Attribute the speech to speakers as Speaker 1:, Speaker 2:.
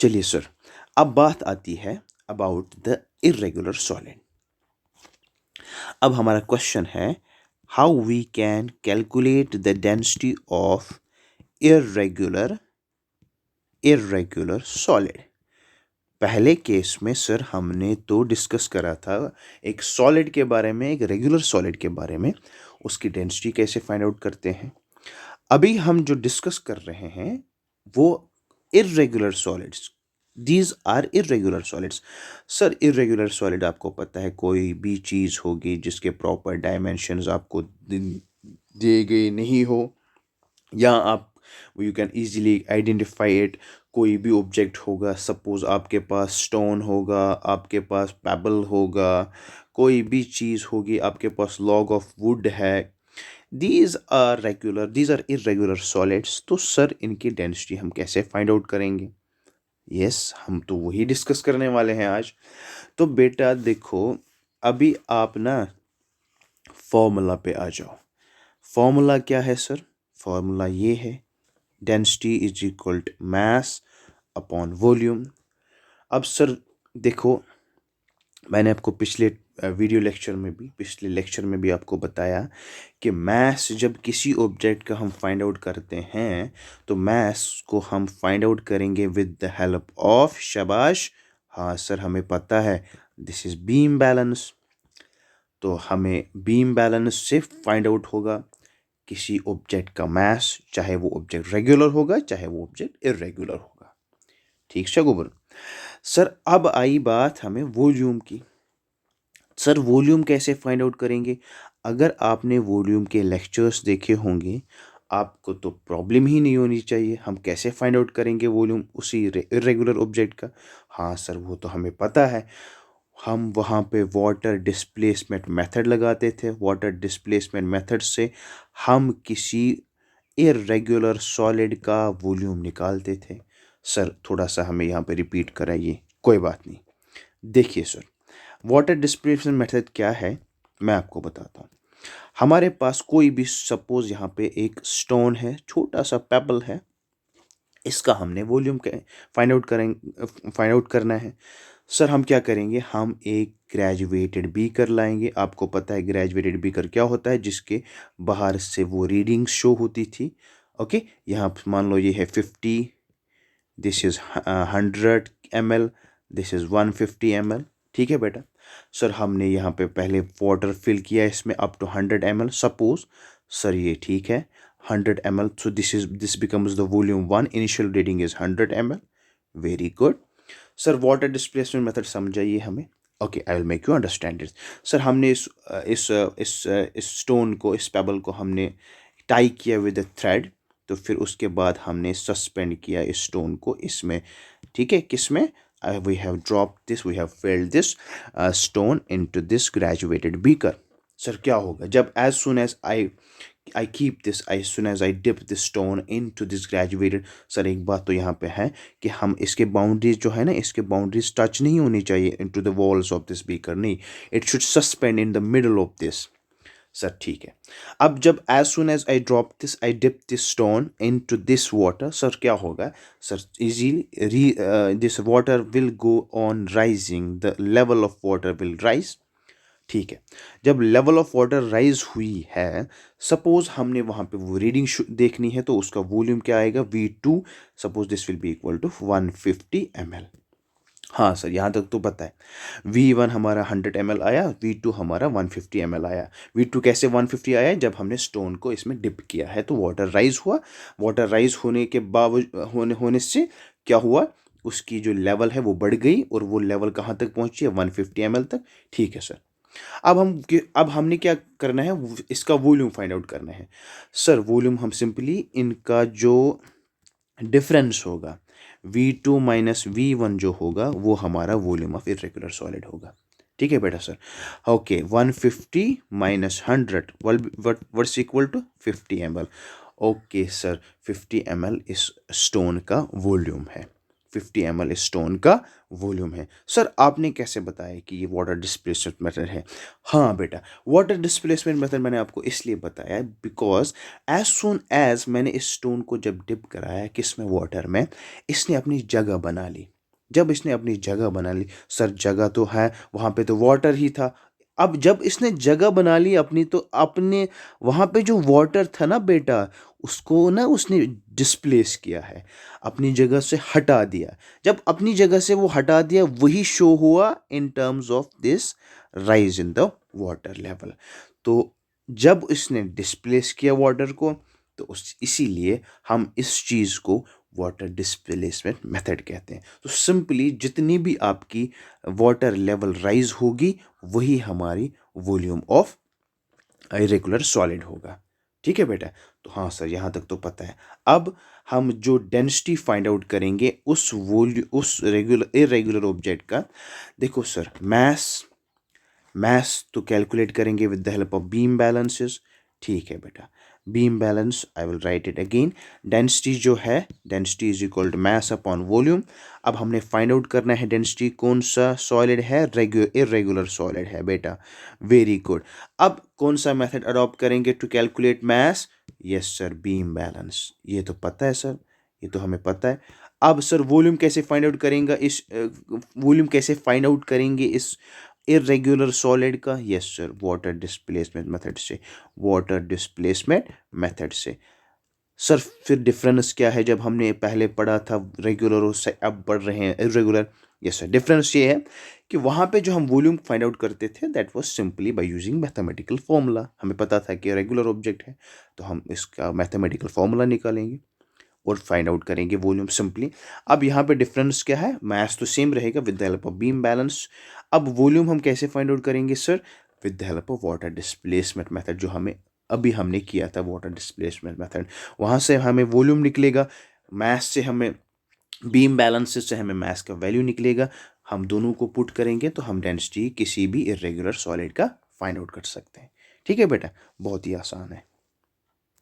Speaker 1: चलिए सर, अब बात आती है अबाउट द इर्रेगुलर सॉलिड। अब हमारा क्वेश्चन है, how we can calculate the density of irregular irregular solid. पहले केस में सर हमने तो डिस्कस करा था एक सॉलिड के बारे में, एक रेगुलर सॉलिड के बारे में, उसकी डेंसिटी कैसे फाइंड आउट करते हैं। अभी हम जो डिस्कस कर रहे हैं वो irregular solids, these are irregular solids. Sir irregular solid आपको पता है कोई भी चीज़ होगी जिसके प्रॉपर डायमेंशंस आपको दिए गए नहीं हो, या आप you can easily identify it. कोई भी ऑब्जेक्ट होगा, सपोज आपके पास स्टोन होगा, आपके पास पेबल होगा, कोई भी चीज़ होगी, आपके पास लॉग ऑफ वुड है, दीज आर इरेगुलर सॉलिड्स। तो सर इनकी डेंसिटी हम कैसे फाइंड आउट करेंगे? यस, हम तो वही डिस्कस करने वाले हैं आज। तो बेटा देखो, अभी आप ना फॉर्मूला पे आ जाओ। फॉर्मूला क्या है सर? फॉर्मूला ये है, density is equal to mass upon volume. अब सर देखो, मैंने आपको पिछले लेक्चर में भी आपको बताया कि मास जब किसी ऑब्जेक्ट का हम फाइंड आउट करते हैं तो मास को हम फाइंड आउट करेंगे विद द हेल्प ऑफ, शाबाश, हाँ सर हमें पता है, दिस इज बीम बैलेंस। तो हमें बीम बैलेंस से फाइंड आउट होगा किसी ऑब्जेक्ट का मास, चाहे वो ऑब्जेक्ट रेगुलर होगा चाहे वो ऑब्जेक्ट इरेगुलर होगा। ठीक है गोबर? सर अब आई बात हमें वॉल्यूम की। सर वॉल्यूम कैसे फाइंड आउट करेंगे? अगर आपने वॉल्यूम के लेक्चर्स देखे होंगे आपको तो प्रॉब्लम ही नहीं होनी चाहिए। हम कैसे फाइंड आउट करेंगे वॉल्यूम उसी इरेगुलर ऑब्जेक्ट का? हाँ सर वो तो हमें पता है, हम वहाँ पे वाटर डिस्प्लेसमेंट मेथड लगाते थे। वाटर डिस्प्लेसमेंट मेथड से हम किसी इरेगुलर सॉलिड का वॉल्यूम निकालते थे। सर थोड़ा सा हमें यहाँ पे रिपीट कराइए। कोई बात नहीं, देखिए सर, वाटर डिस्प्लेसमेंट मेथड क्या है मैं आपको बताता हूँ। हमारे पास कोई भी, सपोज यहाँ पे एक स्टोन है, छोटा सा पेबल है, इसका हमने वॉल्यूम फाइंड आउट करना है। सर हम क्या करेंगे, हम एक ग्रेजुएटेड बीकर लाएंगे। आपको पता है ग्रेजुएटेड बीकर क्या होता है, जिसके बाहर से वो रीडिंग शो होती थी। ओके, यहाँ मान लो ये है 50, this is 100 ml, this is 150 ml। ठीक है बेटा? सर हमने यहाँ पे पहले वाटर फिल किया इसमें up to 100 ml, suppose. Sir ये ठीक है 100 ml, so this becomes the volume 1, initial reading is 100 ml। Very good. Sir water displacement method समझाइए हमें। Okay, I will make you understand it. Sir हमने इस stone को, इस पेबल को हमने टाई किया विद अ थ्रेड, तो फिर उसके बाद हमने सस्पेंड किया इस स्टोन को इसमें। ठीक है, किस में? We have drop this, we have filled this stone into this graduated beaker. Sir क्या होगा जब as soon as I keep this, as soon as I dip this stone into this graduated. Sir एक बात तो यहाँ पे है कि हम इसके बाउंड्रीज जो है ना, इसके बाउंड्रीज टच नहीं होनी चाहिए into the walls of this beaker, नहीं, it should suspend in the middle of this. Sir ठीक है। अब जब as soon as I drop this, I dip this stone into this water, sir क्या होगा? Sir easily this water will go on rising, the level of water will rise. ठीक है, जब level of water rise हुई है, suppose हमने वहाँ पे वो रीडिंग देखनी है, तो उसका वॉल्यूम क्या आएगा? V2, suppose this will be equal to 150 ml। हाँ सर यहाँ तक तो पता है। V1 हमारा 100 ml आया, V2 हमारा 150 ml आया। V2 कैसे 150 आया? जब हमने स्टोन को इसमें डिप किया है तो वाटर राइज हुआ। वाटर राइज होने के होने से क्या हुआ, उसकी जो लेवल है वो बढ़ गई, और वो लेवल कहाँ तक पहुँची है? 150 ml तक। ठीक है सर। अब हमने क्या करना है, इसका वॉल्यूम फाइंड आउट करना है। सर वॉल्यूम हम सिंपली इनका जो डिफरेंस होगा, V2 माइनस V1 जो होगा वो हमारा वॉल्यूम ऑफ इरेगुलर सॉलिड होगा। ठीक है बेटा? Sir okay, 150 minus 100 what's equal to 50 ml। Okay sir, 50 ml इस स्टोन का वॉल्यूम है, 50 ml इस स्टोन का वॉल्यूम है। सर आपने कैसे बताया कि ये वाटर डिस्प्लेसमेंट मेथड है? हाँ बेटा, वाटर डिस्प्लेसमेंट मेथड मैंने आपको इसलिए बताया बिकॉज एज सुन एज मैंने इस स्टोन को जब डिप कराया किस में, वाटर में, इसने अपनी जगह बना ली। जब इसने अपनी जगह बना ली, सर जगह तो है, वहाँ पे तो वाटर ही था। अब जब इसने जगह बना ली अपनी, तो अपने वहाँ पे जो वाटर था ना बेटा, उसको ना उसने डिस्प्लेस किया है, अपनी जगह से हटा दिया। जब अपनी जगह से वो हटा दिया, वही शो हुआ in terms of this rise in the water level. तो जब इसने डिस्प्लेस किया वाटर को, तो उस इसीलिए हम इस चीज़ को वाटर डिस्प्लेसमेंट मेथड कहते हैं। तो सिंपली जितनी भी आपकी वाटर लेवल राइज होगी, वही हमारी वॉल्यूम ऑफ इरेगुलर सॉलिड होगा। ठीक है बेटा। तो हाँ सर, यहाँ तक तो पता है। अब हम जो डेंसिटी फाइंड आउट करेंगे उस रेगुलर इरेगुलर ऑब्जेक्ट का, देखो सर, मैथ्स तो कैलकुलेट करेंगे with the help of beam balances. ठीक है बेटा, beam balance I will write it again. Density जो है, density is equal to mass upon volume. अब हमने फाइंड आउट करना है डेंसिटी कौन सा सॉलिड है, इरेगुलर सॉलिड है बेटा। Very good. अब कौन सा मेथड अडॉप्ट करेंगे to calculate mass? Yes sir, beam balance. ये तो पता है सर, ये तो हमें पता है। अब सर वॉल्यूम कैसे फाइंड आउट करेंगे इस इरेगुलर सॉलिड का? Yes sir, water displacement method से। वाटर डिस्प्लेसमेंट मेथड से। सर फिर डिफरेंस क्या है? जब हमने पहले पढ़ा था रेगुलर और अब पढ़ रहे हैं इरेगुलर। यस सर, डिफरेंस ये है कि वहाँ पे जो हम वॉल्यूम फाइंड आउट करते थे, that was simply by using mathematical formula. हमें पता था कि रेगुलर ऑब्जेक्ट है, तो हम इसका मैथमेटिकल फॉर्मूला निकालेंगे और फाइंड आउट करेंगे वॉल्यूम सिंपली। अब यहाँ पे डिफरेंस क्या है? मास तो सेम रहेगा with the help of beam balance. अब वॉल्यूम हम कैसे फाइंड आउट करेंगे sir? With the help of water displacement method, जो हमने किया था वाटर डिस्प्लेसमेंट मेथड। वहाँ से हमें वॉल्यूम निकलेगा, मास से हमें बीम बैलेंस से हमें मास का वैल्यू निकलेगा। हम दोनों को पुट करेंगे तो हम डेंसिटी किसी भी इरेगुलर सॉलिड का फाइंड आउट कर सकते हैं। ठीक है बेटा, बहुत ही आसान है।